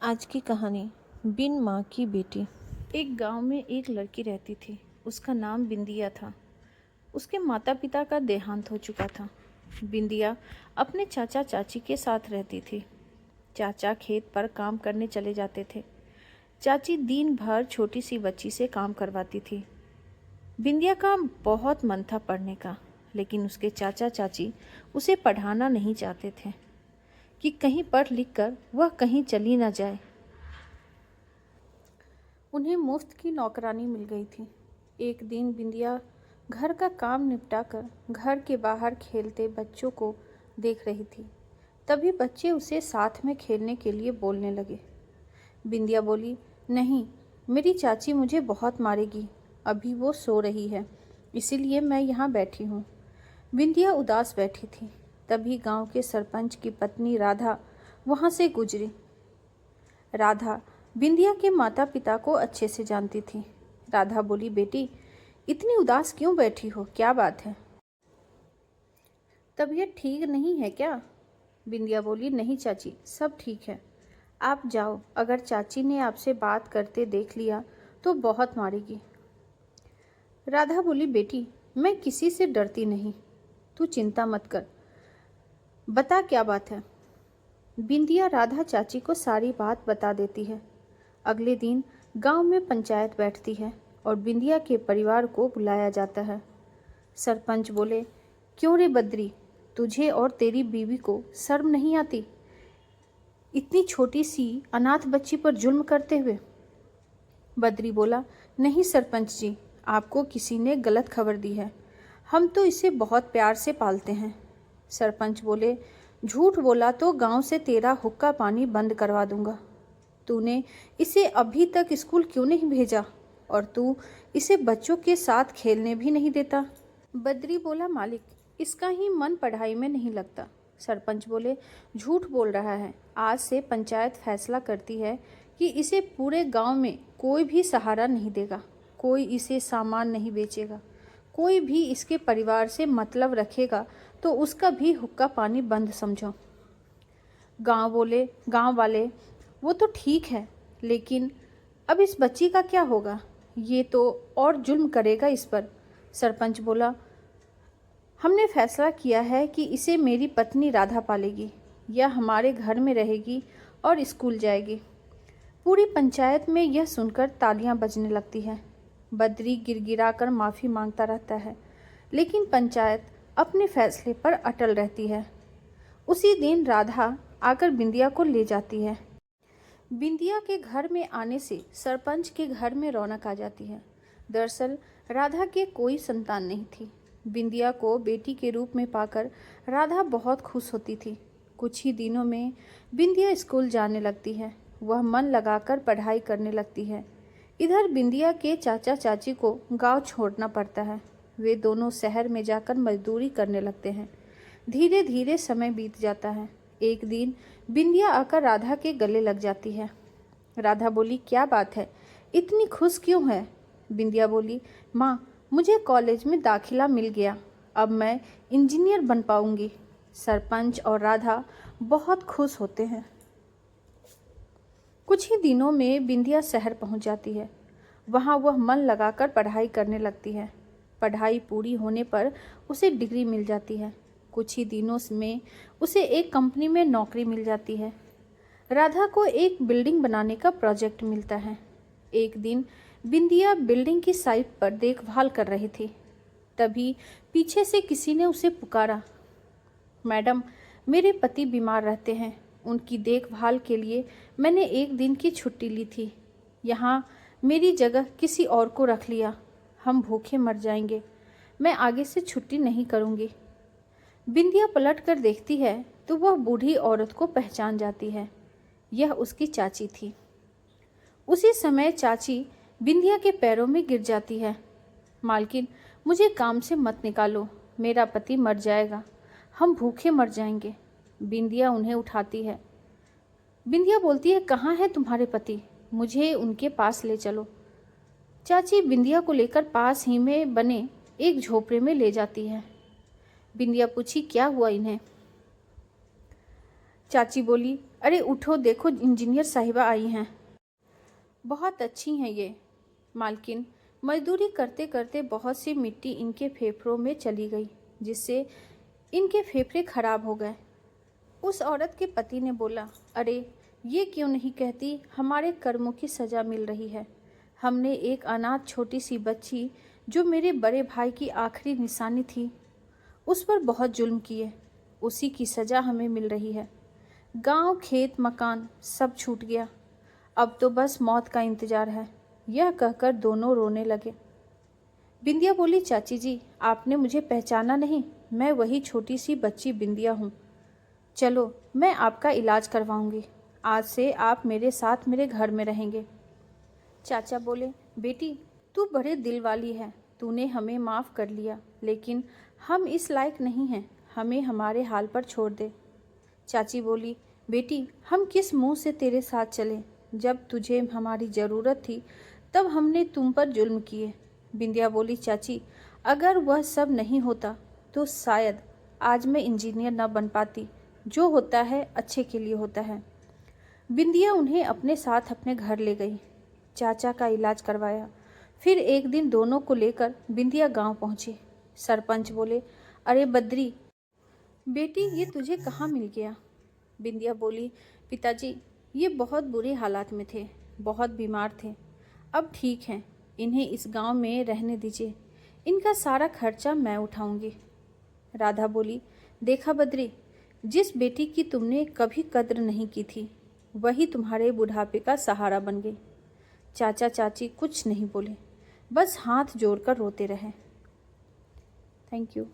आज की कहानी बिन माँ की बेटी। एक गांव में एक लड़की रहती थी। उसका नाम बिंदिया था। उसके माता पिता का देहांत हो चुका था। बिंदिया अपने चाचा चाची के साथ रहती थी। चाचा खेत पर काम करने चले जाते थे। चाची दिन भर छोटी सी बच्ची से काम करवाती थी। बिंदिया का बहुत मन था पढ़ने का, लेकिन उसके चाचा चाची उसे पढ़ाना नहीं चाहते थे कि कहीं पढ़ लिख कर वह कहीं चली ना जाए। उन्हें मुफ्त की नौकरानी मिल गई थी। एक दिन बिंदिया घर का काम निपटाकर घर के बाहर खेलते बच्चों को देख रही थी। तभी बच्चे उसे साथ में खेलने के लिए बोलने लगे। बिंदिया बोली, नहीं, मेरी चाची मुझे बहुत मारेगी। अभी वो सो रही है, इसीलिए मैं यहाँ बैठी हूँ। बिंदिया उदास बैठी थी। तभी गांव के सरपंच की पत्नी राधा वहाँ से गुजरी। राधा बिंदिया के माता पिता को अच्छे से जानती थी। राधा बोली, बेटी, इतनी उदास क्यों बैठी हो? क्या बात है? तबीयत ठीक नहीं है क्या? बिंदिया बोली, नहीं चाची, सब ठीक है। आप जाओ, अगर चाची ने आपसे बात करते देख लिया तो बहुत मारेगी। राधा बोली, बेटी, मैं किसी से डरती नहीं, तू चिंता मत कर। बता क्या बात है? बिंदिया राधा चाची को सारी बात बता देती है। अगले दिन गांव में पंचायत बैठती है और बिंदिया के परिवार को बुलाया जाता है। सरपंच बोले, क्यों रे बद्री, तुझे और तेरी बीवी को शर्म नहीं आती इतनी छोटी सी अनाथ बच्ची पर जुल्म करते हुए? बद्री बोला, नहीं सरपंच जी, आपको किसी ने गलत खबर दी है। हम तो इसे बहुत प्यार से पालते हैं। सरपंच बोले, झूठ बोला तो गांव से तेरा हुक्का पानी बंद करवा दूंगा। तूने इसे अभी तक स्कूल क्यों नहीं भेजा? और तू इसे बच्चों के साथ खेलने भी नहीं देता। बद्री बोला, मालिक, इसका ही मन पढ़ाई में नहीं लगता। सरपंच बोले, झूठ बोल रहा है। आज से पंचायत फैसला करती है कि इसे पूरे गांव में कोई भी सहारा नहीं देगा, कोई इसे सामान नहीं बेचेगा, कोई भी इसके परिवार से मतलब रखेगा तो उसका भी हुक्का पानी बंद समझो। गांव वाले, वो तो ठीक है, लेकिन अब इस बच्ची का क्या होगा? ये तो और जुल्म करेगा इस पर। सरपंच बोला, हमने फैसला किया है कि इसे मेरी पत्नी राधा पालेगी। यह हमारे घर में रहेगी और स्कूल जाएगी। पूरी पंचायत में यह सुनकर तालियां बजने लगती है। बद्री गिड़गिड़ा कर माफ़ी मांगता रहता है, लेकिन पंचायत अपने फैसले पर अटल रहती है। उसी दिन राधा आकर बिंदिया को ले जाती है। बिंदिया के घर में आने से सरपंच के घर में रौनक आ जाती है। दरअसल राधा के कोई संतान नहीं थी। बिंदिया को बेटी के रूप में पाकर राधा बहुत खुश होती थी। कुछ ही दिनों में बिंदिया स्कूल जाने लगती है। वह मन लगाकर पढ़ाई करने लगती है। इधर बिंदिया के चाचा चाची को गांव छोड़ना पड़ता है। वे दोनों शहर में जाकर मजदूरी करने लगते हैं। धीरे धीरे समय बीत जाता है। एक दिन बिंदिया आकर राधा के गले लग जाती है। राधा बोली, क्या बात है, इतनी खुश क्यों है? बिंदिया बोली, माँ, मुझे कॉलेज में दाखिला मिल गया, अब मैं इंजीनियर बन पाऊंगी। सरपंच और राधा बहुत खुश होते हैं। कुछ ही दिनों में बिंदिया शहर पहुंच जाती है। वहां वह मन लगाकर पढ़ाई करने लगती है। पढ़ाई पूरी होने पर उसे डिग्री मिल जाती है। कुछ ही दिनों में उसे एक कंपनी में नौकरी मिल जाती है। राधा को एक बिल्डिंग बनाने का प्रोजेक्ट मिलता है। एक दिन बिंदिया बिल्डिंग की साइट पर देखभाल कर रही थी। तभी पीछे से किसी ने उसे पुकारा, मैडम, मेरे पति बीमार रहते हैं, उनकी देखभाल के लिए मैंने एक दिन की छुट्टी ली थी। यहाँ मेरी जगह किसी और को रख लिया, हम भूखे मर जाएंगे, मैं आगे से छुट्टी नहीं करूँगी। बिंदिया पलट कर देखती है तो वह बूढ़ी औरत को पहचान जाती है। यह उसकी चाची थी। उसी समय चाची बिंदिया के पैरों में गिर जाती है। मालकिन, मुझे काम से मत निकालो, मेरा पति मर जाएगा, हम भूखे मर जाएंगे। बिंदिया उन्हें उठाती है। बिंदिया बोलती है, कहाँ है तुम्हारे पति? मुझे उनके पास ले चलो। चाची बिंदिया को लेकर पास ही में बने एक झोपड़े में ले जाती है। बिंदिया पूछी, क्या हुआ इन्हें? चाची बोली, अरे उठो, देखो इंजीनियर साहिबा आई हैं। बहुत अच्छी हैं ये मालकिन। मजदूरी करते करते बहुत सी मिट्टी इनके फेफड़ों में चली गई, जिससे इनके फेफड़े खराब हो गए। उस औरत के पति ने बोला, अरे ये क्यों नहीं कहती हमारे कर्मों की सज़ा मिल रही है। हमने एक अनाथ छोटी सी बच्ची, जो मेरे बड़े भाई की आखिरी निशानी थी, उस पर बहुत जुल्म किए। उसी की सज़ा हमें मिल रही है। गांव, खेत, मकान सब छूट गया। अब तो बस मौत का इंतज़ार है। यह कहकर दोनों रोने लगे। बिंदिया बोली, चाची जी, आपने मुझे पहचाना नहीं। मैं वही छोटी सी बच्ची बिंदिया हूँ। चलो, मैं आपका इलाज करवाऊंगी। आज से आप मेरे साथ मेरे घर में रहेंगे। चाचा बोले, बेटी तू बड़े दिल वाली है। तूने हमें माफ़ कर लिया, लेकिन हम इस लायक नहीं हैं। हमें हमारे हाल पर छोड़ दे। चाची बोली, बेटी हम किस मुंह से तेरे साथ चलें? जब तुझे हमारी ज़रूरत थी तब हमने तुम पर जुल्म किए। बिंदिया बोली, चाची अगर वह सब नहीं होता तो शायद आज मैं इंजीनियर न बन पाती। जो होता है अच्छे के लिए होता है। बिंदिया उन्हें अपने साथ अपने घर ले गई। चाचा का इलाज करवाया। फिर एक दिन दोनों को लेकर बिंदिया गांव पहुंची। सरपंच बोले, अरे बद्री बेटी, ये तुझे कहाँ मिल गया? बिंदिया बोली, पिताजी ये बहुत बुरे हालात में थे, बहुत बीमार थे। अब ठीक हैं। इन्हें इस गांव में रहने दीजिए। इनका सारा खर्चा मैं उठाऊंगी। राधा बोली, देखा बद्री, जिस बेटी की तुमने कभी कद्र नहीं की थी, वही तुम्हारे बुढ़ापे का सहारा बन गई। चाचा चाची कुछ नहीं बोले, बस हाथ जोड़कर रोते रहे। Thank you.